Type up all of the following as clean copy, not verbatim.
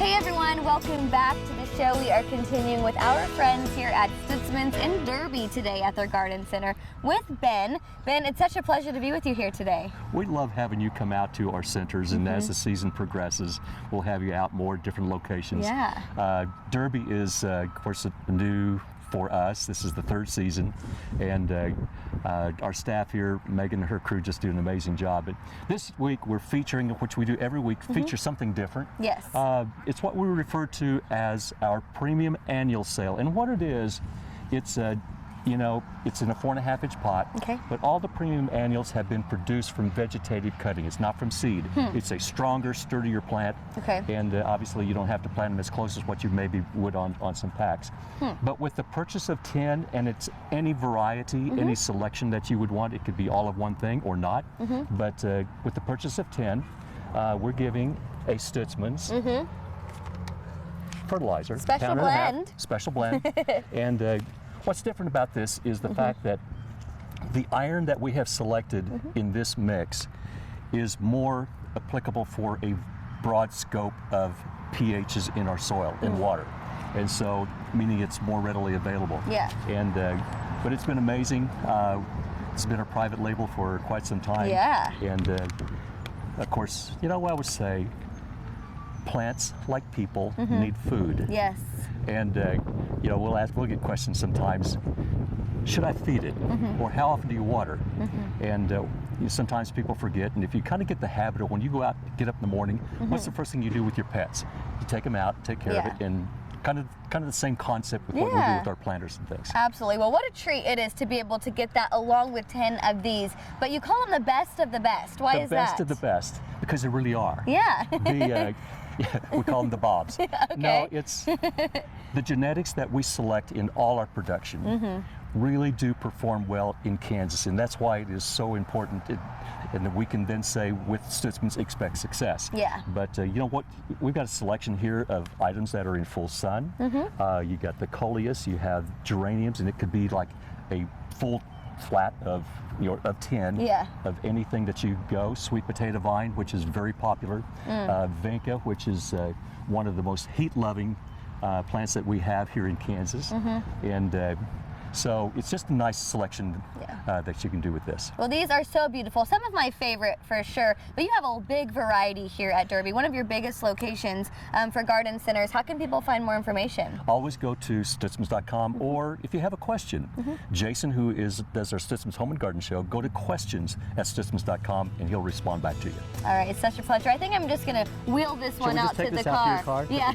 Hey everyone, welcome back to the show. We are continuing with our friends here at Stutzman's in Derby today at their garden center with Ben. Ben, it's such a pleasure to be with you here today. We love having you come out to our centers, and as the season progresses, we'll have you out more different locations. Yeah. Derby is, of course, new for us. This is the third season, and our staff here, Megan and her crew, just do an amazing job. But this week we're featuring, which we do every week, feature something different. Yes. It's what we refer to as our premium annual sale, and what it is, it's it's in a 4.5-inch pot, but all the premium annuals have been produced from vegetative cutting. It's not from seed. It's a stronger, sturdier plant, and obviously you don't have to plant them as close as what you maybe would on some packs. But with the purchase of 10, and it's any variety, any selection that you would want, it could be all of one thing or not, but with the purchase of 10, we're giving a Stutzman's fertilizer. Special blend. Special blend. And what's different about this is the fact that the iron that we have selected in this mix is more applicable for a broad scope of pHs in our soil, in water. And so, meaning it's more readily available. Yeah. And, but it's been amazing. It's been a private label for quite some time. Yeah. And of course, I always say, plants, like people, need food. Yes. And we'll get questions sometimes. Should I feed it, or how often do you water? And sometimes people forget. And if you kind of get the habit of when you go out, get up in the morning, what's the first thing you do with your pets? You take them out, take care of it, and kind of the same concept with what we do with our planters and things. Absolutely. Well, what a treat it is to be able to get that along with 10 of these. But you call them the best of the best. Why is that? The best of the best, because they really are. Yeah. We call them the Bobs. Okay. No, it's the genetics that we select in all our production really do perform well in Kansas, and that's why it is so important. And that we can then say with Stutzman's, expect success. Yeah. But you know what? We've got a selection here of items that are in full sun. You got the coleus, you have geraniums, and it could be like a full flat of 10 of anything that you go. Sweet potato vine, which is very popular. Vinca, which is one of the most heat-loving plants that we have here in Kansas. And so it's just a nice selection that you can do with this. Well, these are so beautiful. Some of my favorite for sure, but you have a big variety here at Derby, one of your biggest locations for garden centers. How can people find more information? Always go to Stutzmans.com, or if you have a question, Jason, who does our Stutzman's Home and Garden Show, go to questions@Stutzmans.com and he'll respond back to you. All right, it's such a pleasure. I think I'm just going to wheel this one out to the car. Yeah.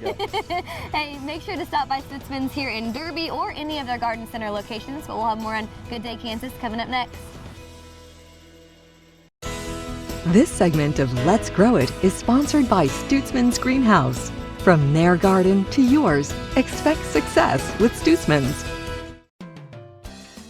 Hey, make sure to stop by Stutzman's here in Derby or any of their garden center locations, but we'll have more on Good Day Kansas coming up next. This segment of Let's Grow It is sponsored by Stutzman's Greenhouse. From their garden to yours, expect success with Stutzman's.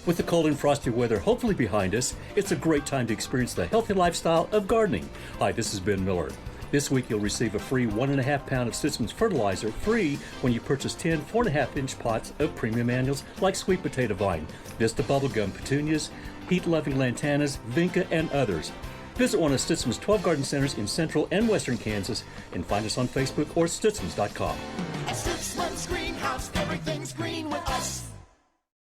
With the cold and frosty weather hopefully behind us, it's a great time to experience the healthy lifestyle of gardening. Hi, this is Ben Miller. This week you'll receive a free 1.5 pound of Stutzman's fertilizer free when you purchase 10 4.5-inch pots of premium annuals like sweet potato vine, Vista bubblegum petunias, heat-loving lantanas, vinca, and others. Visit one of Stutzman's 12 garden centers in central and western Kansas and find us on Facebook or Stutzmans.com. At Stutzman's Greenhouse, everything's green.